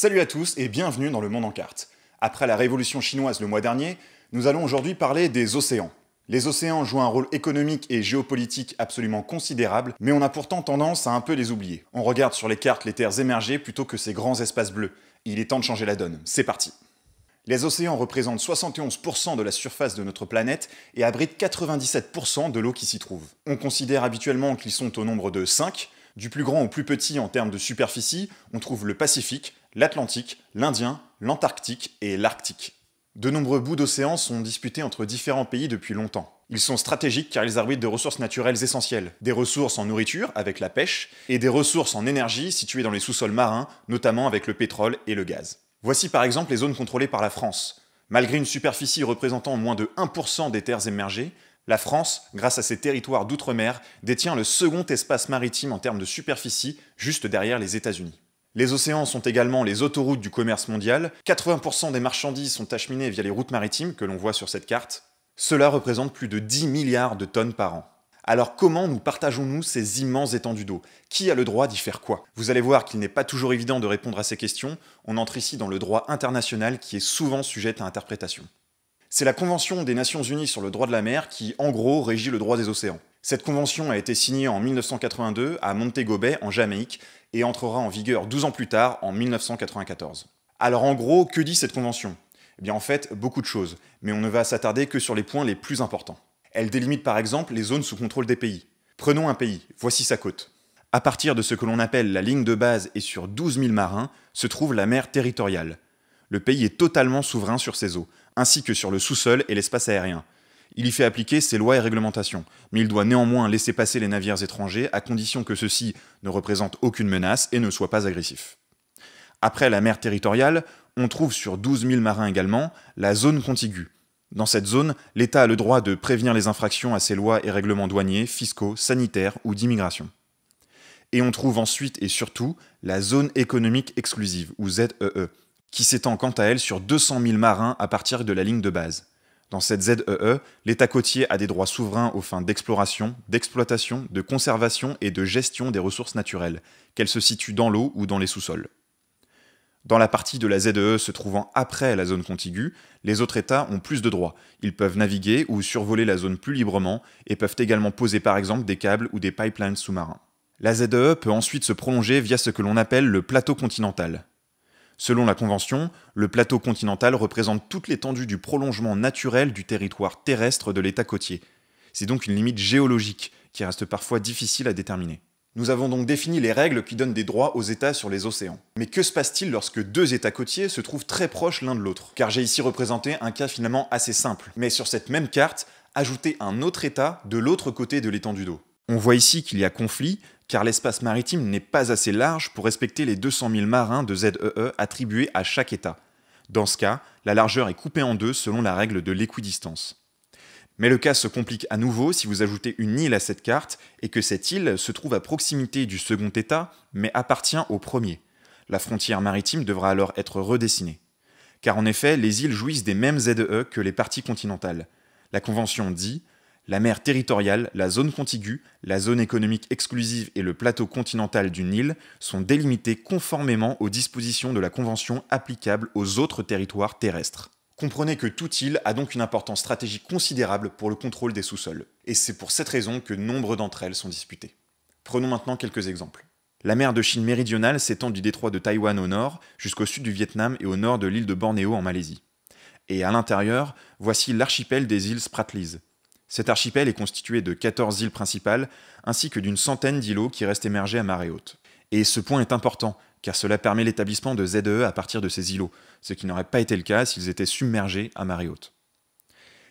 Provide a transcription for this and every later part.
Salut à tous et bienvenue dans le monde en carte. Après la révolution chinoise le mois dernier, nous allons aujourd'hui parler des océans. Les océans jouent un rôle économique et géopolitique absolument considérable, mais on a pourtant tendance à un peu les oublier. On regarde sur les cartes les terres émergées plutôt que ces grands espaces bleus. Il est temps de changer la donne, c'est parti. Les océans représentent 71% de la surface de notre planète et abritent 97% de l'eau qui s'y trouve. On considère habituellement qu'ils sont au nombre de 5. Du plus grand au plus petit en termes de superficie, on trouve le Pacifique, l'Atlantique, l'Indien, l'Antarctique et l'Arctique. De nombreux bouts d'océan sont disputés entre différents pays depuis longtemps. Ils sont stratégiques car ils abritent des ressources naturelles essentielles, des ressources en nourriture avec la pêche, et des ressources en énergie situées dans les sous-sols marins, notamment avec le pétrole et le gaz. Voici par exemple les zones contrôlées par la France. Malgré une superficie représentant moins de 1% des terres émergées, la France, grâce à ses territoires d'outre-mer, détient le second espace maritime en termes de superficie, juste derrière les États-Unis. Les océans sont également les autoroutes du commerce mondial. 80% des marchandises sont acheminées via les routes maritimes que l'on voit sur cette carte. Cela représente plus de 10 milliards de tonnes par an. Alors comment nous partageons-nous ces immenses étendues d'eau? Qui a le droit d'y faire quoi? Vous allez voir qu'il n'est pas toujours évident de répondre à ces questions. On entre ici dans le droit international qui est souvent sujet à interprétation. C'est la Convention des Nations Unies sur le droit de la mer qui, en gros, régit le droit des océans. Cette convention a été signée en 1982 à Montego Bay, en Jamaïque, et entrera en vigueur 12 ans plus tard, en 1994. Alors en gros, que dit cette convention? Eh bien en fait, beaucoup de choses, mais on ne va s'attarder que sur les points les plus importants. Elle délimite par exemple les zones sous contrôle des pays. Prenons un pays, voici sa côte. À partir de ce que l'on appelle la ligne de base et sur 12 000 marins, se trouve la mer territoriale. Le pays est totalement souverain sur ses eaux, ainsi que sur le sous-sol et l'espace aérien. Il y fait appliquer ses lois et réglementations, mais il doit néanmoins laisser passer les navires étrangers à condition que ceux-ci ne représentent aucune menace et ne soient pas agressifs. Après la mer territoriale, on trouve sur 12 000 marins également la zone contiguë. Dans cette zone, l'État a le droit de prévenir les infractions à ses lois et règlements douaniers, fiscaux, sanitaires ou d'immigration. Et on trouve ensuite et surtout la zone économique exclusive, ou ZEE, qui s'étend quant à elle sur 200 000 marins à partir de la ligne de base. Dans cette ZEE, l'État côtier a des droits souverains aux fins d'exploration, d'exploitation, de conservation et de gestion des ressources naturelles, qu'elles se situent dans l'eau ou dans les sous-sols. Dans la partie de la ZEE se trouvant après la zone contiguë, les autres États ont plus de droits. Ils peuvent naviguer ou survoler la zone plus librement et peuvent également poser par exemple des câbles ou des pipelines sous-marins. La ZEE peut ensuite se prolonger via ce que l'on appelle le plateau continental. Selon la Convention, le plateau continental représente toute l'étendue du prolongement naturel du territoire terrestre de l'État côtier. C'est donc une limite géologique qui reste parfois difficile à déterminer. Nous avons donc défini les règles qui donnent des droits aux États sur les océans. Mais que se passe-t-il lorsque deux États côtiers se trouvent très proches l'un de l'autre? Car j'ai ici représenté un cas finalement assez simple. Mais sur cette même carte, ajoutez un autre État de l'autre côté de l'étendue d'eau. On voit ici qu'il y a conflit, car l'espace maritime n'est pas assez large pour respecter les 200 000 marins de ZEE attribués à chaque État. Dans ce cas, la largeur est coupée en deux selon la règle de l'équidistance. Mais le cas se complique à nouveau si vous ajoutez une île à cette carte et que cette île se trouve à proximité du second État, mais appartient au premier. La frontière maritime devra alors être redessinée. Car en effet, les îles jouissent des mêmes ZEE que les parties continentales. La Convention dit: la mer territoriale, la zone contiguë, la zone économique exclusive et le plateau continental d'une île sont délimités conformément aux dispositions de la Convention applicables aux autres territoires terrestres. Comprenez que toute île a donc une importance stratégique considérable pour le contrôle des sous-sols. Et c'est pour cette raison que nombre d'entre elles sont disputées. Prenons maintenant quelques exemples. La mer de Chine méridionale s'étend du détroit de Taïwan au nord jusqu'au sud du Vietnam et au nord de l'île de Bornéo en Malaisie. Et à l'intérieur, voici l'archipel des îles Spratlys. Cet archipel est constitué de 14 îles principales, ainsi que d'une centaine d'îlots qui restent émergés à marée haute. Et ce point est important, car cela permet l'établissement de ZEE à partir de ces îlots, ce qui n'aurait pas été le cas s'ils étaient submergés à marée haute.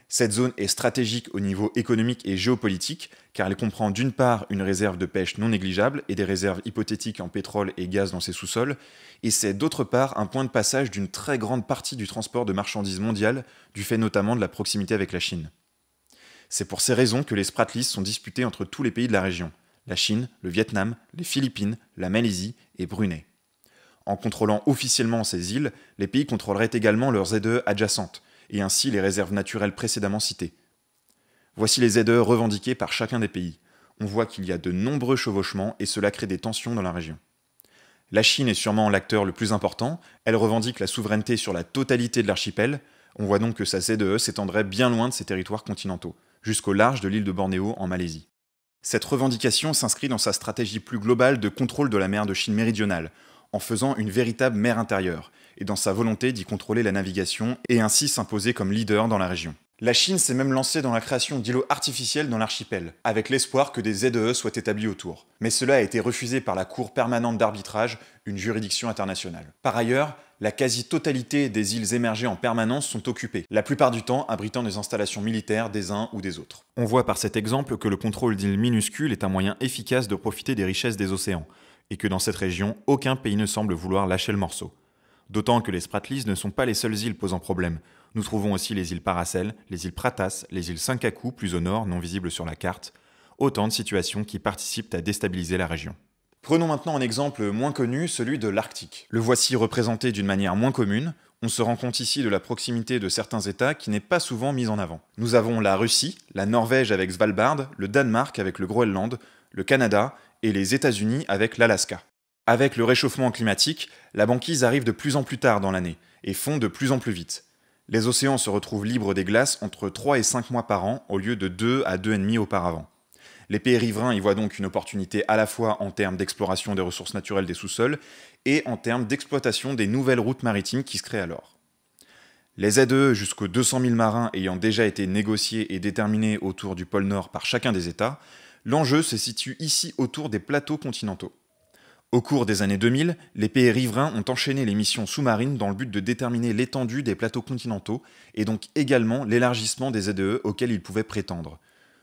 Cette zone est stratégique au niveau économique et géopolitique, car elle comprend d'une part une réserve de pêche non négligeable et des réserves hypothétiques en pétrole et gaz dans ses sous-sols, et c'est d'autre part un point de passage d'une très grande partie du transport de marchandises mondiales, du fait notamment de la proximité avec la Chine. C'est pour ces raisons que les Spratlys sont disputés entre tous les pays de la région: la Chine, le Vietnam, les Philippines, la Malaisie et Brunei. En contrôlant officiellement ces îles, les pays contrôleraient également leurs ZEE adjacentes, et ainsi les réserves naturelles précédemment citées. Voici les ZEE revendiqués par chacun des pays. On voit qu'il y a de nombreux chevauchements et cela crée des tensions dans la région. La Chine est sûrement l'acteur le plus important, elle revendique la souveraineté sur la totalité de l'archipel, on voit donc que sa ZEE s'étendrait bien loin de ses territoires continentaux, jusqu'au large de l'île de Bornéo en Malaisie. Cette revendication s'inscrit dans sa stratégie plus globale de contrôle de la mer de Chine méridionale, en faisant une véritable mer intérieure, et dans sa volonté d'y contrôler la navigation et ainsi s'imposer comme leader dans la région. La Chine s'est même lancée dans la création d'îlots artificiels dans l'archipel, avec l'espoir que des ZEE soient établis autour. Mais cela a été refusé par la Cour permanente d'arbitrage, une juridiction internationale. Par ailleurs, la quasi-totalité des îles émergées en permanence sont occupées, la plupart du temps abritant des installations militaires des uns ou des autres. On voit par cet exemple que le contrôle d'îles minuscules est un moyen efficace de profiter des richesses des océans, et que dans cette région, aucun pays ne semble vouloir lâcher le morceau. D'autant que les Spratlys ne sont pas les seules îles posant problème. Nous trouvons aussi les îles Paracel, les îles Pratas, les îles Senkaku, plus au nord, non visibles sur la carte. Autant de situations qui participent à déstabiliser la région. Prenons maintenant un exemple moins connu, celui de l'Arctique. Le voici représenté d'une manière moins commune. On se rend compte ici de la proximité de certains États qui n'est pas souvent mise en avant. Nous avons la Russie, la Norvège avec Svalbard, le Danemark avec le Groenland, le Canada et les États-Unis avec l'Alaska. Avec le réchauffement climatique, la banquise arrive de plus en plus tard dans l'année et fond de plus en plus vite. Les océans se retrouvent libres des glaces entre 3 et 5 mois par an au lieu de 2 à 2,5 auparavant. Les pays riverains y voient donc une opportunité à la fois en termes d'exploration des ressources naturelles des sous-sols et en termes d'exploitation des nouvelles routes maritimes qui se créent alors. Les ZEE jusqu'aux 200 000 marins ayant déjà été négociés et déterminés autour du pôle Nord par chacun des États, l'enjeu se situe ici autour des plateaux continentaux. Au cours des années 2000, les pays riverains ont enchaîné les missions sous-marines dans le but de déterminer l'étendue des plateaux continentaux et donc également l'élargissement des ZEE auxquels ils pouvaient prétendre.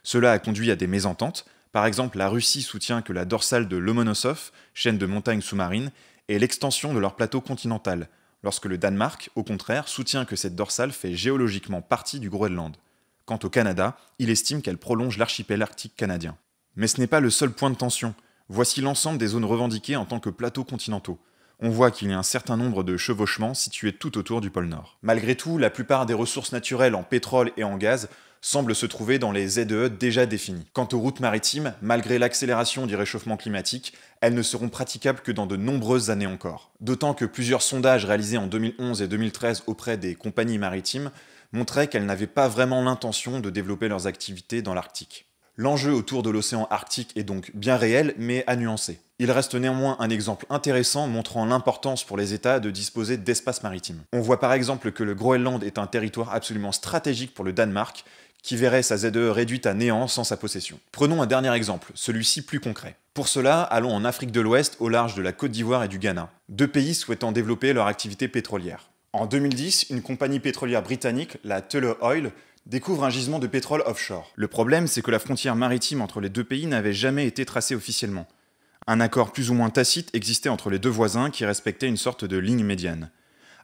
Cela a conduit à des mésententes. Par exemple, la Russie soutient que la dorsale de Lomonosov, chaîne de montagnes sous-marines, est l'extension de leur plateau continental, lorsque le Danemark, au contraire, soutient que cette dorsale fait géologiquement partie du Groenland. Quant au Canada, il estime qu'elle prolonge l'archipel arctique canadien. Mais ce n'est pas le seul point de tension. Voici l'ensemble des zones revendiquées en tant que plateaux continentaux. On voit qu'il y a un certain nombre de chevauchements situés tout autour du pôle Nord. Malgré tout, la plupart des ressources naturelles en pétrole et en gaz semblent se trouver dans les ZEE déjà définis. Quant aux routes maritimes, malgré l'accélération du réchauffement climatique, elles ne seront praticables que dans de nombreuses années encore. D'autant que plusieurs sondages réalisés en 2011 et 2013 auprès des compagnies maritimes montraient qu'elles n'avaient pas vraiment l'intention de développer leurs activités dans l'Arctique. L'enjeu autour de l'océan Arctique est donc bien réel, mais à nuancer. Il reste néanmoins un exemple intéressant montrant l'importance pour les États de disposer d'espaces maritimes. On voit par exemple que le Groenland est un territoire absolument stratégique pour le Danemark, qui verrait sa ZEE réduite à néant sans sa possession. Prenons un dernier exemple, celui-ci plus concret. Pour cela, allons en Afrique de l'Ouest, au large de la Côte d'Ivoire et du Ghana, deux pays souhaitant développer leur activité pétrolière. En 2010, une compagnie pétrolière britannique, la Tullow Oil, découvre un gisement de pétrole offshore. Le problème, c'est que la frontière maritime entre les deux pays n'avait jamais été tracée officiellement. Un accord plus ou moins tacite existait entre les deux voisins qui respectaient une sorte de ligne médiane.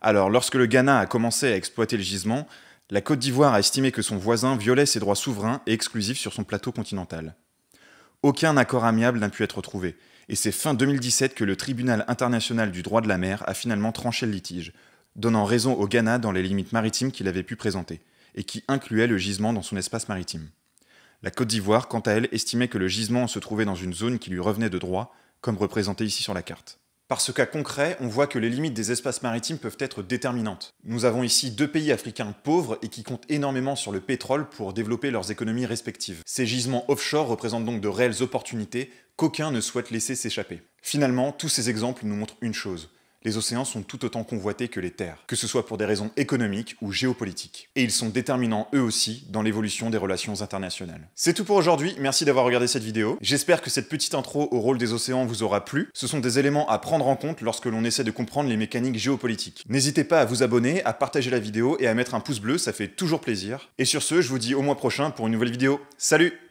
Alors, lorsque le Ghana a commencé à exploiter le gisement, la Côte d'Ivoire a estimé que son voisin violait ses droits souverains et exclusifs sur son plateau continental. Aucun accord amiable n'a pu être trouvé, et c'est fin 2017 que le Tribunal international du droit de la mer a finalement tranché le litige, donnant raison au Ghana dans les limites maritimes qu'il avait pu présenter, et qui incluait le gisement dans son espace maritime. La Côte d'Ivoire, quant à elle, estimait que le gisement se trouvait dans une zone qui lui revenait de droit, comme représenté ici sur la carte. Par ce cas concret, on voit que les limites des espaces maritimes peuvent être déterminantes. Nous avons ici deux pays africains pauvres et qui comptent énormément sur le pétrole pour développer leurs économies respectives. Ces gisements offshore représentent donc de réelles opportunités qu'aucun ne souhaite laisser s'échapper. Finalement, tous ces exemples nous montrent une chose. Les océans sont tout autant convoités que les terres, que ce soit pour des raisons économiques ou géopolitiques. Et ils sont déterminants eux aussi dans l'évolution des relations internationales. C'est tout pour aujourd'hui, merci d'avoir regardé cette vidéo. J'espère que cette petite intro au rôle des océans vous aura plu. Ce sont des éléments à prendre en compte lorsque l'on essaie de comprendre les mécaniques géopolitiques. N'hésitez pas à vous abonner, à partager la vidéo et à mettre un pouce bleu, ça fait toujours plaisir. Et sur ce, je vous dis au mois prochain pour une nouvelle vidéo. Salut!